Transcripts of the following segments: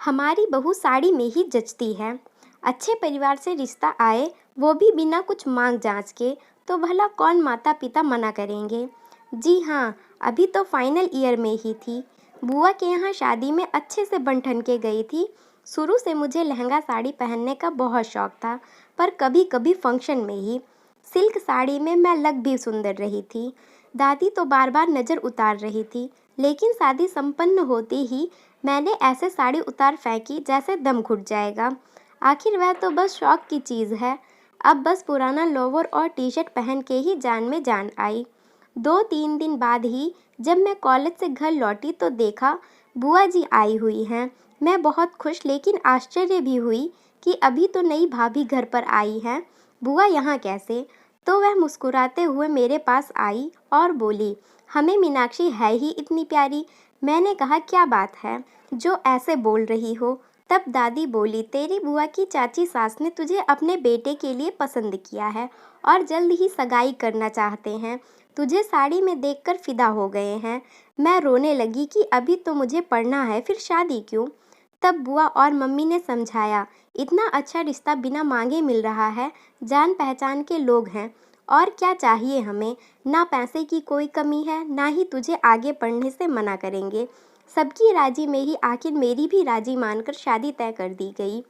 हमारी बहू साड़ी में ही जचती है। अच्छे परिवार से रिश्ता आए, वो भी बिना कुछ मांग जांच के, तो भला कौन माता पिता मना करेंगे। जी हाँ, अभी तो फाइनल ईयर में ही थी। बुआ के यहाँ शादी में अच्छे से बन ठन के गई थी। शुरू से मुझे लहंगा साड़ी पहनने का बहुत शौक था, पर कभी कभी फंक्शन में ही। सिल्क साड़ी में मैं लग भी सुंदर रही थी। दादी तो बार बार नज़र उतार रही थी, लेकिन शादी संपन्न होते ही मैंने ऐसे साड़ी उतार फेंकी जैसे दम घुट जाएगा। आखिर वह तो बस शौक की चीज़ है। अब बस पुराना लोवर और टी शर्ट पहन के ही जान में जान आई। 2-3 दिन बाद ही जब मैं कॉलेज से घर लौटी तो देखा बुआ जी आई हुई हैं। मैं बहुत खुश लेकिन आश्चर्य भी हुई कि अभी तो नई भाभी घर पर आई हैं, बुआ यहाँ कैसे। तो वह मुस्कुराते हुए मेरे पास आई और बोली, हमें मीनाक्षी है ही इतनी प्यारी। मैंने कहा, क्या बात है जो ऐसे बोल रही हो। तब दादी बोली, तेरी बुआ की चाची सास ने तुझे अपने बेटे के लिए पसंद किया है और जल्द ही सगाई करना चाहते हैं। तुझे साड़ी में देखकर फिदा हो गए हैं। मैं रोने लगी कि अभी तो मुझे पढ़ना है, फिर शादी क्यों। तब बुआ और मम्मी ने समझाया, इतना अच्छा रिश्ता बिना मांगे मिल रहा है, जान पहचान के लोग हैं, और क्या चाहिए हमें। ना पैसे की कोई कमी है, ना ही तुझे आगे पढ़ने से मना करेंगे। सबकी राजी में ही आखिर मेरी भी राजी मानकर शादी तय कर दी गई।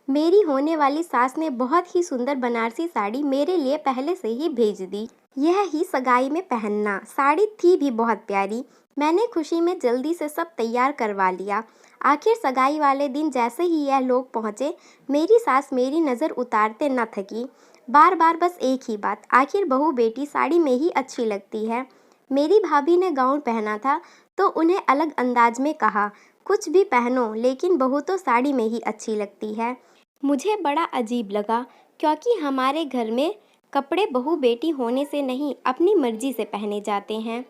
मेरी होने वाली सास ने बहुत ही सुंदर बनारसी साड़ी मेरे लिए पहले से ही भेज दी। यह ही सगाई में पहनना। साड़ी थी भी बहुत प्यारी। मैंने खुशी में जल्दी से सब तैयार करवा लिया। आखिर सगाई वाले दिन जैसे ही यह लोग पहुँचे, मेरी सास मेरी नज़र उतारते न थकी। बार बार बस एक ही बात, आखिर बहू बेटी साड़ी में ही अच्छी लगती है। मेरी भाभी ने गाउन पहना था तो उन्हें अलग अंदाज में कहा, कुछ भी पहनो लेकिन बहू तो साड़ी में ही अच्छी लगती है। मुझे बड़ा अजीब लगा, क्योंकि हमारे घर में कपड़े बहू बेटी होने से नहीं, अपनी मर्जी से पहने जाते हैं।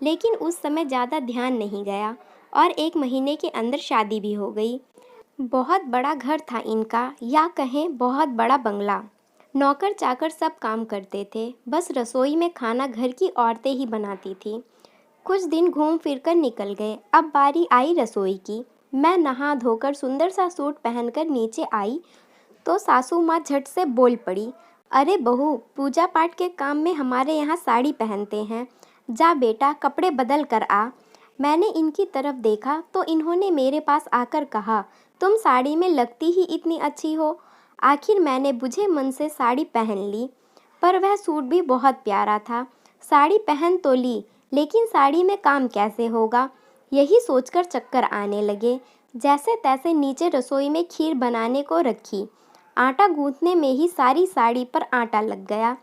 लेकिन उस समय ज़्यादा ध्यान नहीं गया और 1 महीने के अंदर शादी भी हो गई। बहुत बड़ा घर था इनका, या कहें बहुत बड़ा बंगला। नौकर चाकर सब काम करते थे, बस रसोई में खाना घर की औरतें ही बनाती थी। कुछ दिन घूम फिर कर निकल गए। अब बारी आई रसोई की। मैं नहा धोकर सुंदर सा सूट पहनकर नीचे आई तो सासू माँ झट से बोल पड़ी, अरे बहू, पूजा पाठ के काम में हमारे यहाँ साड़ी पहनते हैं, जा बेटा कपड़े बदल कर आ। मैंने इनकी तरफ देखा तो इन्होंने मेरे पास आकर कहा, तुम साड़ी में लगती ही इतनी अच्छी हो। आखिर मैंने बुझे मन से साड़ी पहन ली, पर वह सूट भी बहुत प्यारा था। साड़ी पहन तो ली, लेकिन साड़ी में काम कैसे होगा, यही सोचकर चक्कर आने लगे। जैसे तैसे नीचे रसोई में खीर बनाने को रखी। आटा गूंथने में ही सारी साड़ी पर आटा लग गया।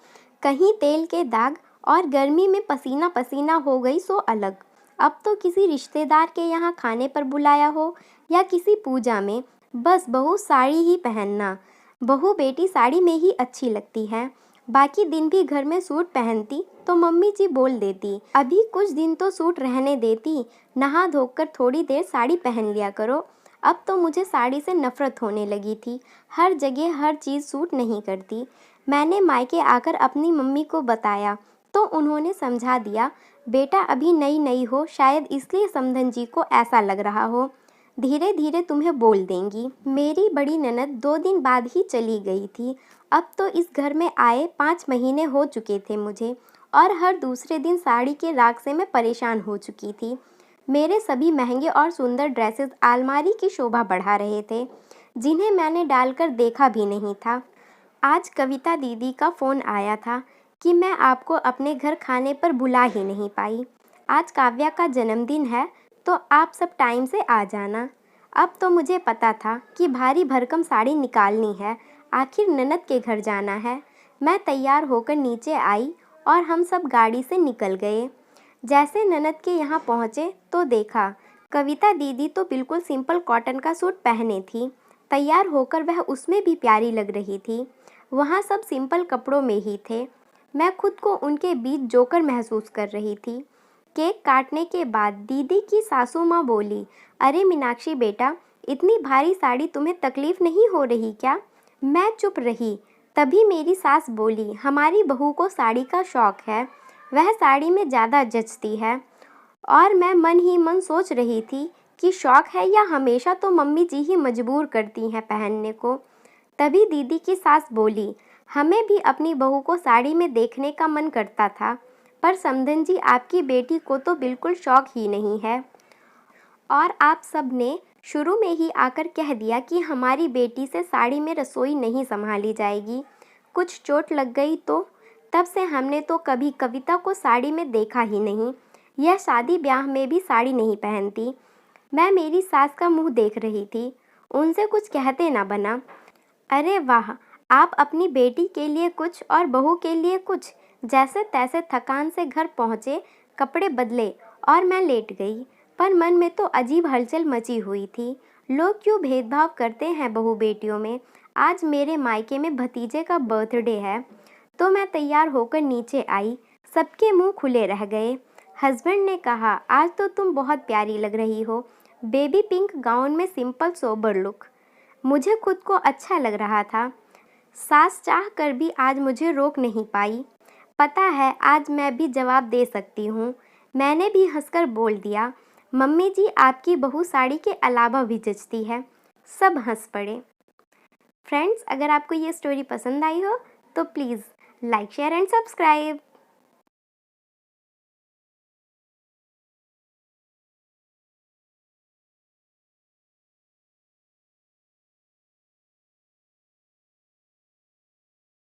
कहीं तेल के दाग, और गर्मी में पसीना पसीना हो गई सो अलग। अब तो किसी रिश्तेदार के यहाँ खाने पर बुलाया हो या किसी पूजा में, बस बहू साड़ी ही पहनना। बहू बेटी साड़ी में ही अच्छी लगती है। बाकी दिन भी घर में सूट पहनती तो मम्मी जी बोल देती, अभी कुछ दिन तो सूट रहने देती, नहा धोकर थोड़ी देर साड़ी पहन लिया करो। अब तो मुझे साड़ी से नफरत होने लगी थी। हर जगह हर चीज़ सूट नहीं करती। मैंने मायके आकर अपनी मम्मी को बताया तो उन्होंने समझा दिया, बेटा अभी नई नई हो, शायद इसलिए समधन जी को ऐसा लग रहा हो, धीरे धीरे तुम्हें बोल देंगी। मेरी बड़ी ननद 2 दिन बाद ही चली गई थी। अब तो इस घर में आए 5 महीने हो चुके थे मुझे, और हर दूसरे दिन साड़ी के राग से मैं परेशान हो चुकी थी। मेरे सभी महंगे और सुंदर ड्रेसेस अलमारी की शोभा बढ़ा रहे थे, जिन्हें मैंने डालकर देखा भी नहीं था। आज कविता दीदी का फ़ोन आया था कि मैं आपको अपने घर खाने पर बुला ही नहीं पाई। आज काव्या का जन्मदिन है तो आप सब टाइम से आ जाना। अब तो मुझे पता था कि भारी भरकम साड़ी निकालनी है, आखिर ननद के घर जाना है। मैं तैयार होकर नीचे आई और हम सब गाड़ी से निकल गए। जैसे ननद के यहाँ पहुँचे तो देखा, कविता दीदी तो बिल्कुल सिंपल कॉटन का सूट पहने थी। तैयार होकर वह उसमें भी प्यारी लग रही थी। वहाँ सब सिंपल कपड़ों में ही थे। मैं खुद को उनके बीच जोकर महसूस कर रही थी। केक काटने के बाद दीदी की सासू माँ बोली, अरे मीनाक्षी बेटा, इतनी भारी साड़ी तुम्हें तकलीफ नहीं हो रही क्या। मैं चुप रही। तभी मेरी सास बोली, हमारी बहू को साड़ी का शौक है, वह साड़ी में ज़्यादा जचती है। और मैं मन ही मन सोच रही थी कि शौक है या हमेशा तो मम्मी जी ही मजबूर करती हैं पहनने को। तभी दीदी की सास बोली, हमें भी अपनी बहू को साड़ी में देखने का मन करता था, पर समधन जी आपकी बेटी को तो बिल्कुल शौक ही नहीं है। और आप सब ने शुरू में ही आकर कह दिया कि हमारी बेटी से साड़ी में रसोई नहीं संभाली जाएगी, कुछ चोट लग गई तो। तब से हमने तो कभी कविता को साड़ी में देखा ही नहीं। यह शादी ब्याह में भी साड़ी नहीं पहनती। मैं मेरी सास का मुंह देख रही थी, उनसे कुछ कहते ना बना। अरे वाह, आप अपनी बेटी के लिए कुछ और बहू के लिए कुछ। जैसे तैसे थकान से घर पहुँचे, कपड़े बदले और मैं लेट गई, पर मन में तो अजीब हलचल मची हुई थी। लोग क्यों भेदभाव करते हैं बहू बेटियों में। आज मेरे मायके में भतीजे का बर्थडे है, तो मैं तैयार होकर नीचे आई। सबके मुंह खुले रह गए। हस्बैंड ने कहा, आज तो तुम बहुत प्यारी लग रही हो, बेबी पिंक गाउन में सिंपल सोबर लुक। मुझे खुद को अच्छा लग रहा था। सास चाह कर भी आज मुझे रोक नहीं पाई। पता है आज मैं भी जवाब दे सकती हूँ। मैंने भी हंसकर बोल दिया, मम्मी जी आपकी बहू साड़ी के अलावा भी जचती है। सब हंस पड़े। फ्रेंड्स, अगर आपको ये स्टोरी पसंद आई हो तो please like share and subscribe.